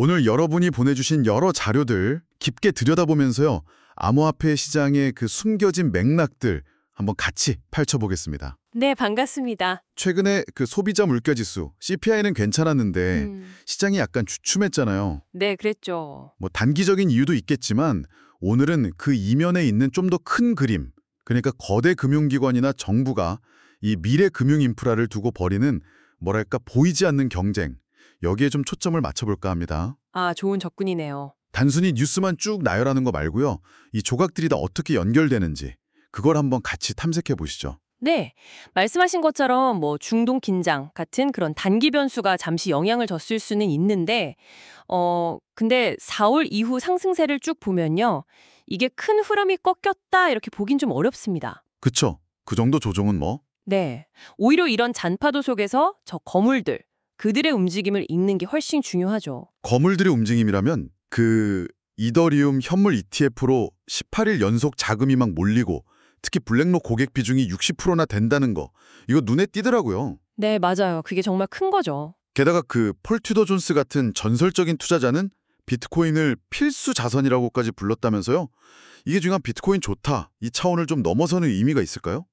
오늘 여러분이 보내주신 여러 자료들 깊게 들여다보면서요. 암호화폐 시장의 그 숨겨진 맥락들 한번 같이 펼쳐보겠습니다. 네, 반갑습니다. 최근에 그 소비자 물가지수 CPI는 괜찮았는데 시장이 약간 주춤했잖아요. 네, 그랬죠. 뭐 단기적인 이유도 있겠지만 오늘은 그 이면에 있는 좀 더 큰 그림, 그러니까 거대 금융기관이나 정부가 이 미래 금융 인프라를 두고 벌이는 뭐랄까 보이지 않는 경쟁, 여기에 좀 초점을 맞춰볼까 합니다. 아, 좋은 접근이네요. 단순히 뉴스만 쭉 나열하는 거 말고요. 이 조각들이 다 어떻게 연결되는지 그걸 한번 같이 탐색해 보시죠. 네, 말씀하신 것처럼 뭐 중동 긴장 같은 그런 단기 변수가 잠시 영향을 줬을 수는 있는데 근데 4월 이후 상승세를 쭉 보면요. 이게 큰 흐름이 꺾였다 이렇게 보긴 좀 어렵습니다. 그쵸? 그 정도 조정은 뭐? 네, 오히려 이런 잔파도 속에서 저 거물들, 그들의 움직임을 읽는 게 훨씬 중요하죠. 거물들의 움직임이라면 그 이더리움 현물 ETF로 18일 연속 자금이 막 몰리고 특히 블랙록 고객 비중이 60%나 된다는 거 이거 눈에 띄더라고요. 네, 맞아요. 그게 정말 큰 거죠. 게다가 그 폴 튜더 존스 같은 전설적인 투자자는 비트코인을 필수 자산이라고까지 불렀다면서요? 이게 지금 비트코인 좋다, 이 차원을 좀 넘어서는 의미가 있을까요?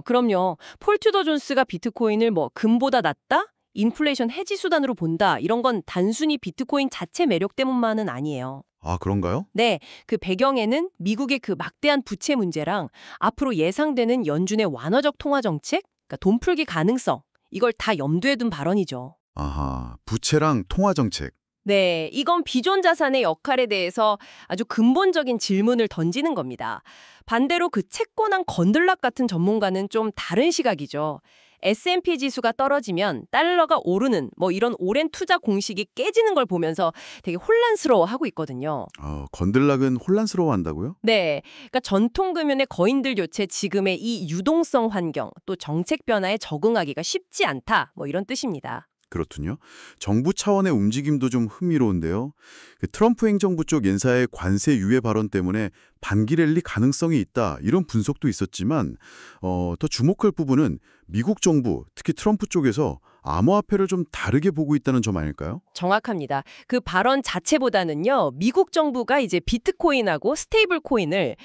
그럼요. 폴 튜더 존스가 비트코인을 뭐 금보다 낫다? 인플레이션 해지 수단으로 본다. 이런 건 단순히 비트코인 자체 매력 때문만은 아니에요. 아, 그런가요? 네, 그 배경에는 미국의 그 막대한 부채 문제랑 앞으로 예상되는 연준의 완화적 통화 정책, 그러니까 돈 풀기 가능성, 이걸 다 염두에 둔 발언이죠. 아하, 부채랑 통화 정책. 네, 이건 비존 자산의 역할에 대해서 아주 근본적인 질문을 던지는 겁니다. 반대로 그 채권왕 건들락 같은 전문가는 좀 다른 시각이죠. S&P 지수가 떨어지면 달러가 오르는 뭐 이런 오랜 투자 공식이 깨지는 걸 보면서 되게 혼란스러워하고 있거든요. 건들락은 혼란스러워한다고요? 네, 그러니까 전통 금융의 거인들 교체 지금의 이 유동성 환경 또 정책 변화에 적응하기가 쉽지 않다 뭐 이런 뜻입니다. 그렇군요. 정부 차원의 움직임도 좀 흥미로운데요. 그 트럼프 행정부 쪽 인사의 관세 유예 발언 때문에 반기 랠리 가능성이 있다, 이런 분석도 있었지만 더 주목할 부분은 미국 정부, 특히 트럼프 쪽에서 암호화폐를 좀 다르게 보고 있다는 점 아닐까요? 정확합니다. 그 발언 자체보다는요, 미국 정부가 이제 비트코인하고 스테이블 코인을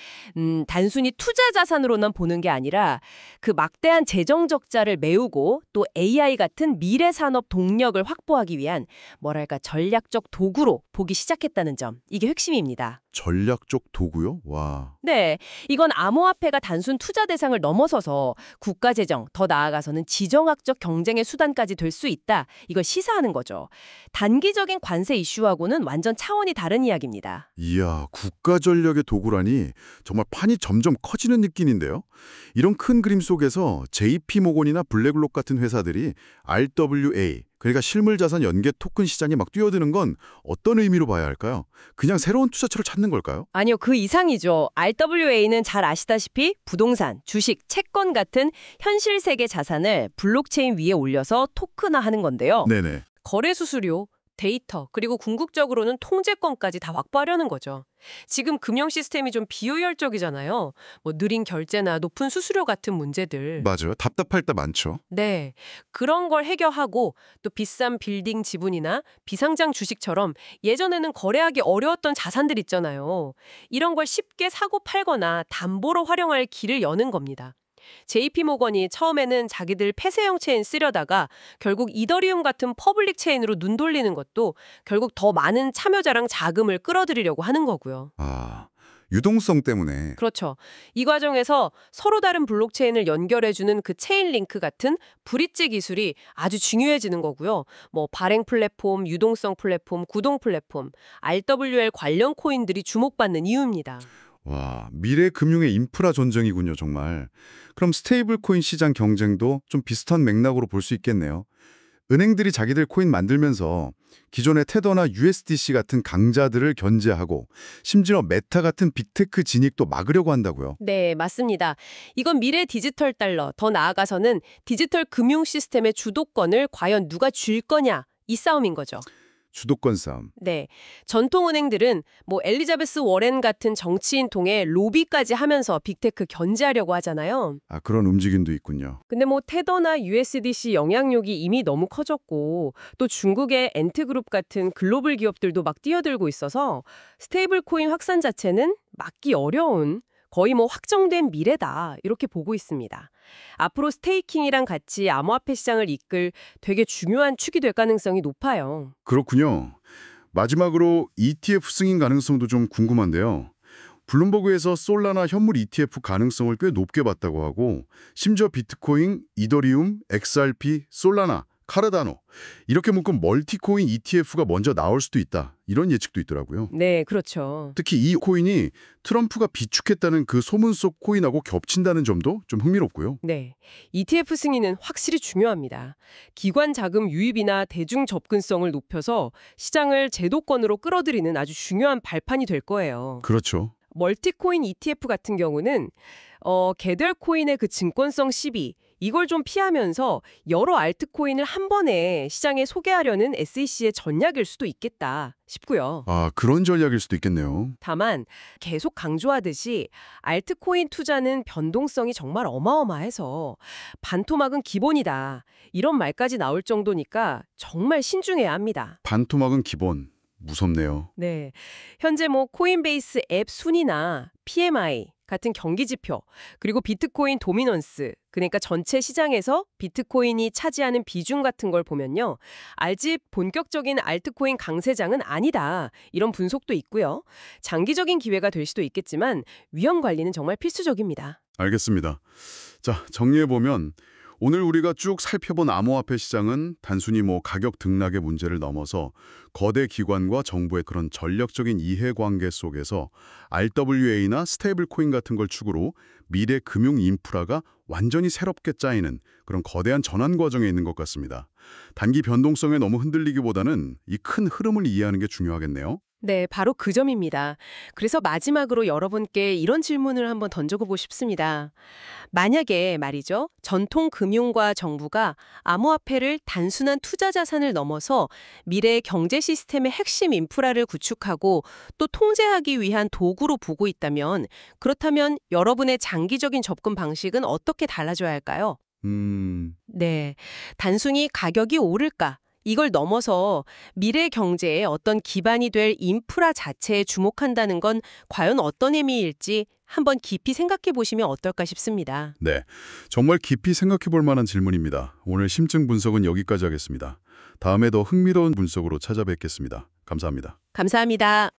단순히 투자 자산으로만 보는 게 아니라 그 막대한 재정 적자를 메우고 또 AI 같은 미래 산업 동력을 확보하기 위한 뭐랄까 전략적 도구로 보기 시작했다는 점, 이게 핵심입니다. 전략적 도구요? 와. 네, 이건 암호화폐가 단순 투자 대상을 넘어서서 국가 재정, 더 나아가서는 지정학적 경쟁의 수단까지 될 수 있다. 이걸 시사하는 거죠. 단기적인 관세 이슈하고는 완전 차원이 다른 이야기입니다. 이야, 국가 전략의 도구라니 정말 판이 점점 커지는 느낌인데요. 이런 큰 그림 속에서 JP모건이나 블랙록 같은 회사들이 RWA, 그러니까 실물자산 연계 토큰 시장에 막 뛰어드는 건 어떤 의미로 봐야 할까요? 그냥 새로운 투자처를 찾는 걸까요? 아니요, 그 이상이죠. RWA는 잘 아시다시피 부동산, 주식, 채권 같은 현실 세계 자산을 블록체인 위에 올려서 토큰화하는 건데요. 네네. 거래 수수료, 데이터, 그리고 궁극적으로는 통제권까지 다 확보하려는 거죠. 지금 금융 시스템이 좀 비효율적이잖아요. 뭐 느린 결제나 높은 수수료 같은 문제들. 맞아요. 답답할 때 많죠. 네, 그런 걸 해결하고 또 비싼 빌딩 지분이나 비상장 주식처럼 예전에는 거래하기 어려웠던 자산들 있잖아요. 이런 걸 쉽게 사고 팔거나 담보로 활용할 길을 여는 겁니다. JP모건이 처음에는 자기들 폐쇄형 체인 쓰려다가 결국 이더리움 같은 퍼블릭 체인으로 눈 돌리는 것도 결국 더 많은 참여자랑 자금을 끌어들이려고 하는 거고요. 아, 유동성 때문에. 그렇죠. 이 과정에서 서로 다른 블록체인을 연결해주는 그 체인 링크 같은 브릿지 기술이 아주 중요해지는 거고요. 뭐 발행 플랫폼, 유동성 플랫폼, 구동 플랫폼, RWL 관련 코인들이 주목받는 이유입니다. 와, 미래 금융의 인프라 전쟁이군요, 정말. 그럼 스테이블 코인 시장 경쟁도 좀 비슷한 맥락으로 볼 수 있겠네요. 은행들이 자기들 코인 만들면서 기존의 테더나 USDC 같은 강자들을 견제하고 심지어 메타 같은 빅테크 진입도 막으려고 한다고요. 네, 맞습니다. 이건 미래 디지털 달러, 더 나아가서는 디지털 금융 시스템의 주도권을 과연 누가 줄 거냐, 이 싸움인 거죠. 주도권 싸움. 네. 전통은행들은 뭐 엘리자베스 워렌 같은 정치인 통해 로비까지 하면서 빅테크 견제하려고 하잖아요. 아, 그런 움직임도 있군요. 근데 뭐 테더나 USDC 영향력이 이미 너무 커졌고 또 중국의 엔트그룹 같은 글로벌 기업들도 막 뛰어들고 있어서 스테이블 코인 확산 자체는 막기 어려운 거의 뭐 확정된 미래다 이렇게 보고 있습니다. 앞으로 스테이킹이랑 같이 암호화폐 시장을 이끌 되게 중요한 축이 될 가능성이 높아요. 그렇군요. 마지막으로 ETF 승인 가능성도 좀 궁금한데요. 블룸버그에서 솔라나 현물 ETF 가능성을 꽤 높게 봤다고 하고 심지어 비트코인, 이더리움, XRP, 솔라나, 카르다노 이렇게 묶은 멀티코인 ETF가 먼저 나올 수도 있다. 이런 예측도 있더라고요. 네, 그렇죠. 특히 이 코인이 트럼프가 비축했다는 그 소문 속 코인하고 겹친다는 점도 좀 흥미롭고요. 네, ETF 승인은 확실히 중요합니다. 기관 자금 유입이나 대중 접근성을 높여서 시장을 제도권으로 끌어들이는 아주 중요한 발판이 될 거예요. 그렇죠. 멀티코인 ETF 같은 경우는 개별 코인의 그 증권성 시비 이걸 좀 피하면서 여러 알트코인을 한 번에 시장에 소개하려는 SEC의 전략일 수도 있겠다 싶고요. 아, 그런 전략일 수도 있겠네요. 다만 계속 강조하듯이 알트코인 투자는 변동성이 정말 어마어마해서 반토막은 기본이다. 이런 말까지 나올 정도니까 정말 신중해야 합니다. 반토막은 기본. 무섭네요. 네. 현재 뭐 코인베이스 앱 순위나 PMI 같은 경기 지표, 그리고 비트코인 도미넌스, 그러니까 전체 시장에서 비트코인이 차지하는 비중 같은 걸 보면요. 아직 본격적인 알트코인 강세장은 아니다. 이런 분석도 있고요. 장기적인 기회가 될 수도 있겠지만 위험 관리는 정말 필수적입니다. 알겠습니다. 자, 정리해보면 오늘 우리가 쭉 살펴본 암호화폐 시장은 단순히 가격 등락의 문제를 넘어서 거대 기관과 정부의 그런 전략적인 이해관계 속에서 RWA나 스테이블 코인 같은 걸 축으로 미래 금융 인프라가 완전히 새롭게 짜이는 그런 거대한 전환 과정에 있는 것 같습니다. 단기 변동성에 너무 흔들리기보다는 이 큰 흐름을 이해하는 게 중요하겠네요. 네, 바로 그 점입니다. 그래서 마지막으로 여러분께 이런 질문을 한번 던져보고 싶습니다. 만약에 말이죠, 전통 금융과 정부가 암호화폐를 단순한 투자 자산을 넘어서 미래의 경제 시스템의 핵심 인프라를 구축하고 또 통제하기 위한 도구로 보고 있다면, 그렇다면 여러분의 장기적인 접근 방식은 어떻게 달라져야 할까요? 네, 단순히 가격이 오를까? 이걸 넘어서 미래 경제의 어떤 기반이 될 인프라 자체에 주목한다는 건 과연 어떤 의미일지 한번 깊이 생각해 보시면 어떨까 싶습니다. 네, 정말 깊이 생각해 볼 만한 질문입니다. 오늘 심층 분석은 여기까지 하겠습니다. 다음에 더 흥미로운 분석으로 찾아뵙겠습니다. 감사합니다. 감사합니다.